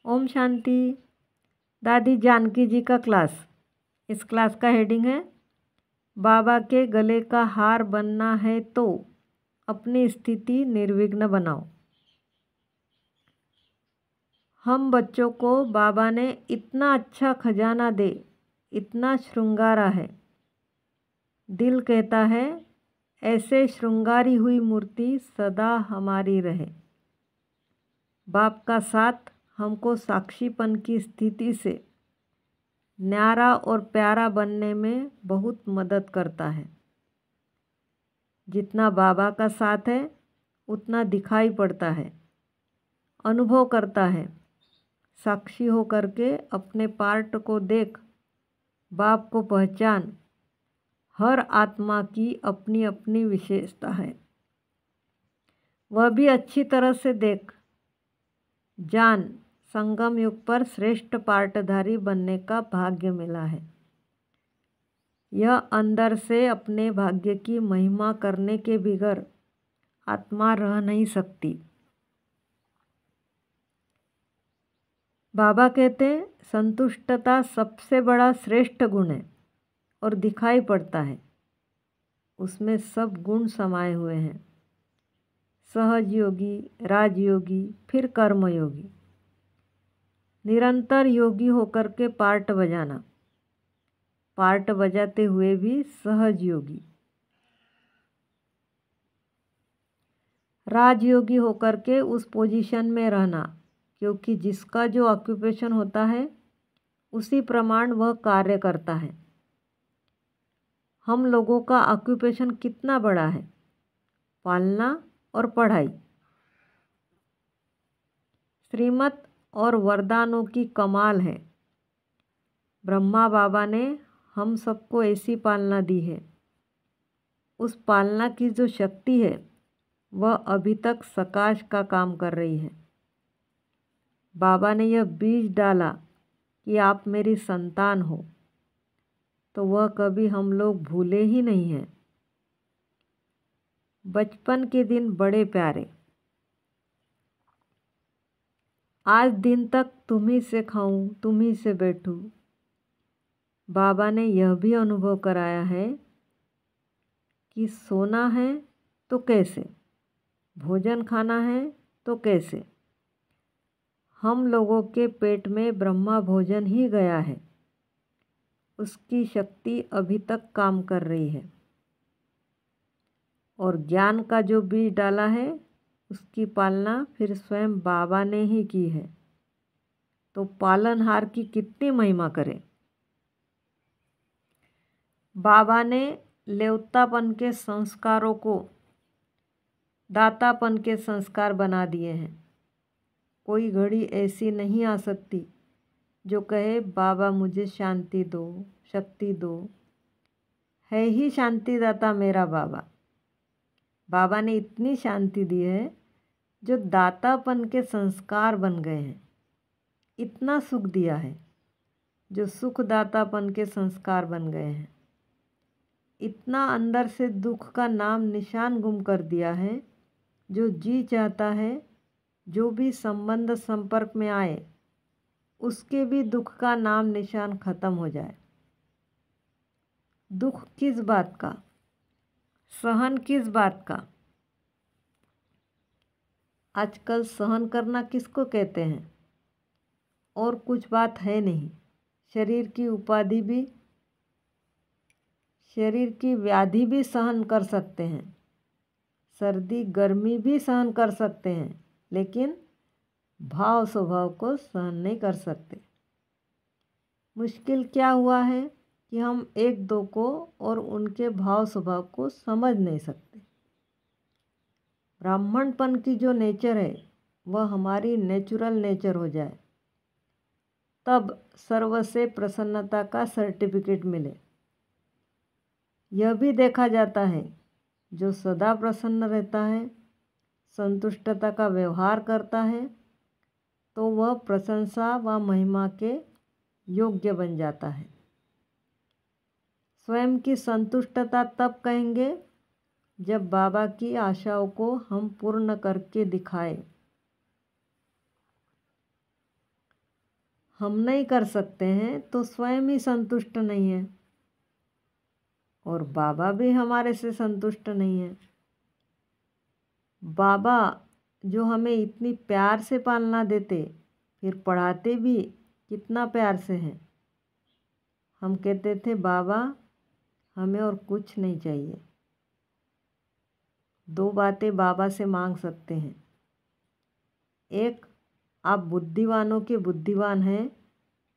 ओम शांति। दादी जानकी जी का क्लास। इस क्लास का हेडिंग है बाबा के गले का हार बनना है तो अपनी स्थिति निर्विघ्न बनाओ। हम बच्चों को बाबा ने इतना अच्छा खजाना दे, इतना श्रृंगारा है। दिल कहता है ऐसे श्रृंगारी हुई मूर्ति सदा हमारी रहे। बाप का साथ हमको साक्षीपन की स्थिति से न्यारा और प्यारा बनने में बहुत मदद करता है। जितना बाबा का साथ है उतना दिखाई पड़ता है, अनुभव करता है। साक्षी हो करके अपने पार्ट को देख, बाप को पहचान। हर आत्मा की अपनी अपनी विशेषता है, वह भी अच्छी तरह से देख जान। संगम युग पर श्रेष्ठ पार्टधारी बनने का भाग्य मिला है। यह अंदर से अपने भाग्य की महिमा करने के बगैर आत्मा रह नहीं सकती। बाबा कहते हैं संतुष्टता सबसे बड़ा श्रेष्ठ गुण है और दिखाई पड़ता है। उसमें सब गुण समाये हुए हैं। सहज योगी, राजयोगी, फिर कर्मयोगी। निरंतर योगी होकर के पार्ट बजाना, पार्ट बजाते हुए भी सहज योगी। राजयोगी होकर के उस पोजीशन में रहना, क्योंकि जिसका जो ऑक्यूपेशन होता है उसी प्रमाण वह कार्य करता है। हम लोगों का ऑक्यूपेशन कितना बड़ा है? पालना और पढ़ाई। श्रीमत और वरदानों की कमाल है। ब्रह्मा बाबा ने हम सबको ऐसी पालना दी है। उस पालना की जो शक्ति है वह अभी तक सकाश का काम कर रही है। बाबा ने यह बीज डाला कि आप मेरी संतान हो, तो वह कभी हम लोग भूले ही नहीं हैं। बचपन के दिन बड़े प्यारे। आज दिन तक तुम्ही से खाऊं, तुम्ही से बैठूं। बाबा ने यह भी अनुभव कराया है कि सोना है तो कैसे, भोजन खाना है तो कैसे। हम लोगों के पेट में ब्रह्मा भोजन ही गया है, उसकी शक्ति अभी तक काम कर रही है। और ज्ञान का जो बीज डाला है उसकी पालना फिर स्वयं बाबा ने ही की है, तो पालनहार की कितनी महिमा करें। बाबा ने लेवतापन के संस्कारों को दातापन के संस्कार बना दिए हैं। कोई घड़ी ऐसी नहीं आ सकती जो कहे बाबा मुझे शांति दो, शक्ति दो। है ही शांतिदाता मेरा बाबा। बाबा ने इतनी शांति दी है जो दातापन के संस्कार बन गए हैं। इतना सुख दिया है जो सुखदातापन के संस्कार बन गए हैं। इतना अंदर से दुख का नाम निशान गुम कर दिया है, जो जी चाहता है जो भी संबंध संपर्क में आए उसके भी दुख का नाम निशान खत्म हो जाए। दुख किस बात का, सहन किस बात का? आजकल सहन करना किसको कहते हैं? और कुछ बात है नहीं। शरीर की उपाधि भी, शरीर की व्याधि भी सहन कर सकते हैं, सर्दी गर्मी भी सहन कर सकते हैं, लेकिन भाव स्वभाव को सहन नहीं कर सकते। मुश्किल क्या हुआ है कि हम एक दो को और उनके भाव स्वभाव को समझ नहीं सकते। ब्राह्मणपन की जो नेचर है वह हमारी नेचुरल नेचर हो जाए, तब सर्व से प्रसन्नता का सर्टिफिकेट मिले। यह भी देखा जाता है जो सदा प्रसन्न रहता है, संतुष्टता का व्यवहार करता है, तो वह प्रशंसा व महिमा के योग्य बन जाता है। स्वयं की संतुष्टता तब कहेंगे जब बाबा की आशाओं को हम पूर्ण करके दिखाए। हम नहीं कर सकते हैं तो स्वयं ही संतुष्ट नहीं है, और बाबा भी हमारे से संतुष्ट नहीं है। बाबा जो हमें इतनी प्यार से पालना देते, फिर पढ़ाते भी कितना प्यार से हैं। हम कहते थे बाबा हमें और कुछ नहीं चाहिए। दो बातें बाबा से मांग सकते हैं। एक, आप बुद्धिवानों के बुद्धिवान हैं,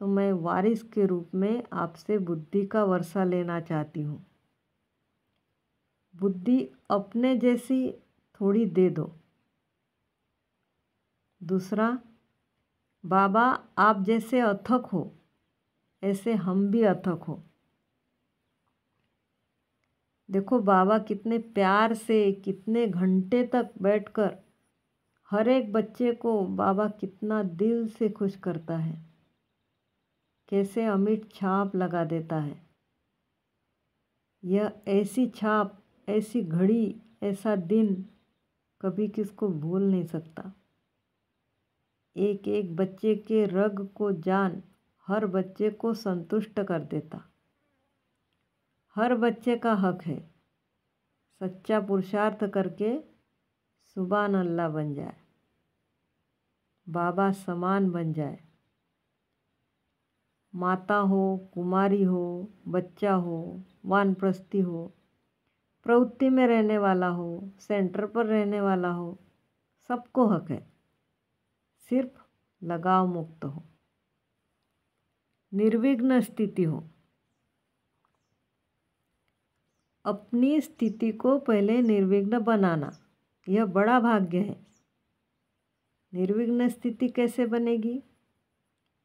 तो मैं वारिस के रूप में आपसे बुद्धि का वर्षा लेना चाहती हूँ। बुद्धि अपने जैसी थोड़ी दे दो। दूसरा, बाबा आप जैसे अथक हो ऐसे हम भी अथक हो। देखो बाबा कितने प्यार से कितने घंटे तक बैठकर हर एक बच्चे को बाबा कितना दिल से खुश करता है, कैसे अमिट छाप लगा देता है। यह ऐसी छाप, ऐसी घड़ी, ऐसा दिन कभी किसको भूल नहीं सकता। एक एक बच्चे के रग को जान हर बच्चे को संतुष्ट कर देता। हर बच्चे का हक है सच्चा पुरुषार्थ करके सुभान अल्लाह बन जाए, बाबा समान बन जाए। माता हो, कुमारी हो, बच्चा हो, वानप्रस्थी हो, प्रवृत्ति में रहने वाला हो, सेंटर पर रहने वाला हो, सबको हक है, सिर्फ लगाव मुक्त हो, निर्विघ्न स्थिति हो। अपनी स्थिति को पहले निर्विघ्न बनाना यह बड़ा भाग्य है। निर्विघ्न स्थिति कैसे बनेगी?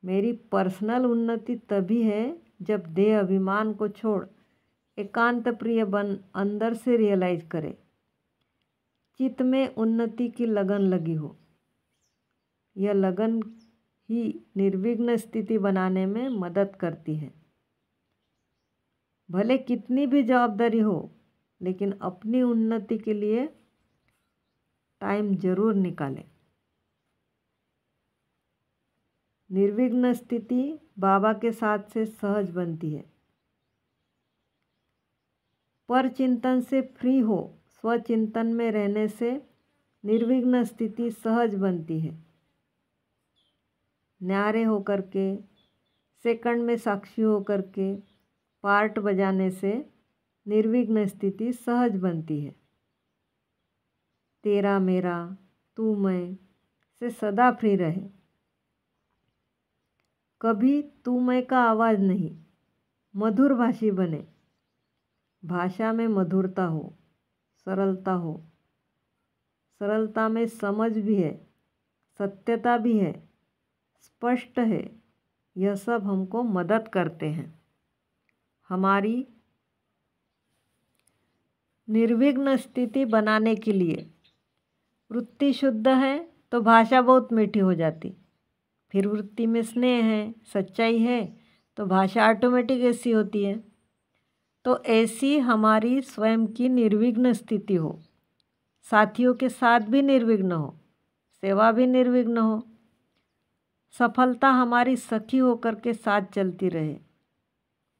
मेरी पर्सनल उन्नति तभी है जब देह अभिमान को छोड़ एकांत प्रिय बन अंदर से रियलाइज करे, चित्त में उन्नति की लगन लगी हो। यह लगन ही निर्विघ्न स्थिति बनाने में मदद करती है। भले कितनी भी जवाबदारी हो, लेकिन अपनी उन्नति के लिए टाइम जरूर निकालें। निर्विघ्न स्थिति बाबा के साथ से सहज बनती है। पर चिंतन से फ्री हो, स्वचिंतन में रहने से निर्विघ्न स्थिति सहज बनती है। न्यारे होकर के, सेकंड में साक्षी होकर के पार्ट बजाने से निर्विघ्न स्थिति सहज बनती है। तेरा मेरा, तू मैं से सदा फ्री रहे। कभी तू मैं का आवाज़ नहीं, मधुर भाषी बने। भाषा में मधुरता हो, सरलता हो। सरलता में समझ भी है, सत्यता भी है, स्पष्ट है। यह सब हमको मदद करते हैं। हमारी निर्विघ्न स्थिति बनाने के लिए वृत्ति शुद्ध है तो भाषा बहुत मीठी हो जाती। फिर वृत्ति में स्नेह है, सच्चाई है, तो भाषा ऑटोमेटिक ऐसी होती है। तो ऐसी हमारी स्वयं की निर्विघ्न स्थिति हो, साथियों के साथ भी निर्विघ्न हो, सेवा भी निर्विघ्न हो, सफलता हमारी सखी होकर के साथ चलती रहे।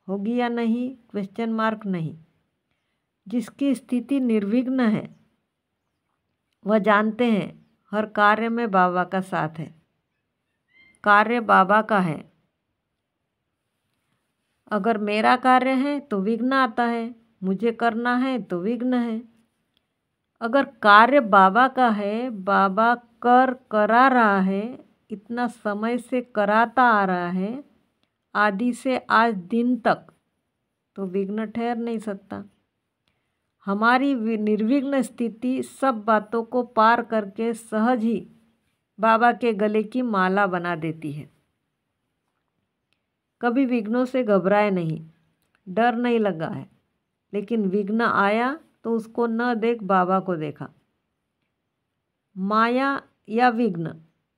होगी या नहीं, क्वेश्चन मार्क नहीं। जिसकी स्थिति निर्विघ्न है वह जानते हैं हर कार्य में बाबा का साथ है, कार्य बाबा का है। अगर मेरा कार्य है तो विघ्न आता है, मुझे करना है तो विघ्न है। अगर कार्य बाबा का है, बाबा करा रहा है, इतना समय से कराता आ रहा है, आदि से आज दिन तक, तो विघ्न ठहर नहीं सकता। हमारी निर्विघ्न स्थिति सब बातों को पार करके सहज ही बाबा के गले की माला बना देती है। कभी विघ्नों से घबराए नहीं, डर नहीं लगा है, लेकिन विघ्न आया तो उसको न देख बाबा को देखा। माया या विघ्न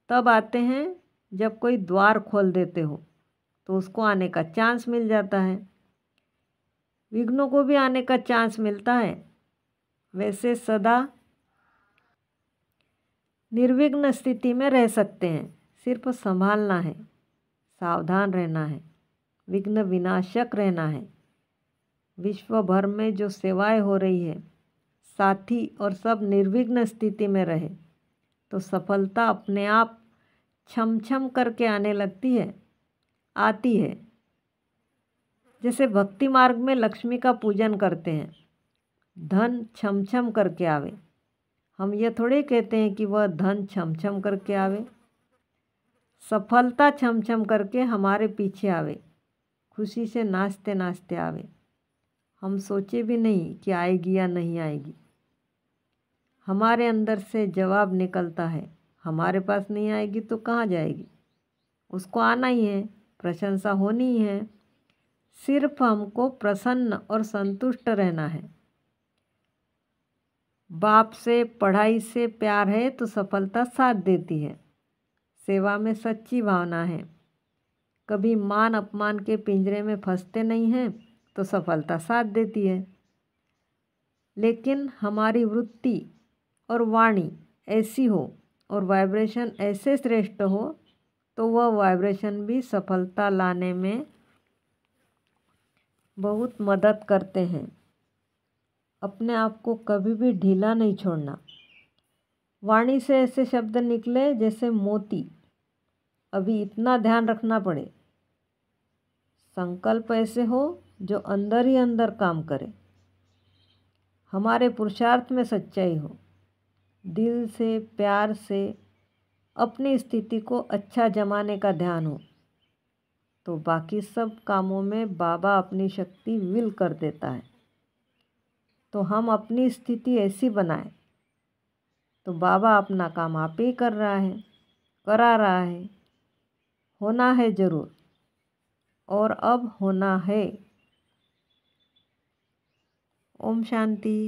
तब आते हैं जब कोई द्वार खोल देते हो तो उसको आने का चांस मिल जाता है। विघ्नों को भी आने का चांस मिलता है। वैसे सदा निर्विघ्न स्थिति में रह सकते हैं, सिर्फ संभालना है, सावधान रहना है, विघ्न विनाशक रहना है। विश्व भर में जो सेवाएं हो रही है, साथी और सब निर्विघ्न स्थिति में रहे तो सफलता अपने आप छम छम करके आने लगती है, आती है। जैसे भक्ति मार्ग में लक्ष्मी का पूजन करते हैं, धन छम छम करके आवे। हम ये थोड़े कहते हैं कि वह धन छम छम करके आवे, सफलता छम छम करके हमारे पीछे आवे, खुशी से नाचते नाचते आवे। हम सोचे भी नहीं कि आएगी या नहीं आएगी। हमारे अंदर से जवाब निकलता है, हमारे पास नहीं आएगी तो कहाँ जाएगी, उसको आना ही है, प्रशंसा होनी ही है। सिर्फ हमको प्रसन्न और संतुष्ट रहना है। बाप से पढ़ाई से प्यार है तो सफलता साथ देती है। सेवा में सच्ची भावना है, कभी मान अपमान के पिंजरे में फंसते नहीं हैं तो सफलता साथ देती है। लेकिन हमारी वृत्ति और वाणी ऐसी हो और वाइब्रेशन ऐसे श्रेष्ठ हो तो वह वाइब्रेशन भी सफलता लाने में बहुत मदद करते हैं। अपने आप को कभी भी ढीला नहीं छोड़ना। वाणी से ऐसे शब्द निकले जैसे मोती, अभी इतना ध्यान रखना पड़े। संकल्प ऐसे हो जो अंदर ही अंदर काम करे। हमारे पुरुषार्थ में सच्चाई हो, दिल से प्यार से अपनी स्थिति को अच्छा जमाने का ध्यान हो तो बाकी सब कामों में बाबा अपनी शक्ति विल कर देता है। तो हम अपनी स्थिति ऐसी बनाएं तो बाबा अपना काम आप ही कर रहा है, करा रहा है। होना है ज़रूर और अब होना है। ओम शांति।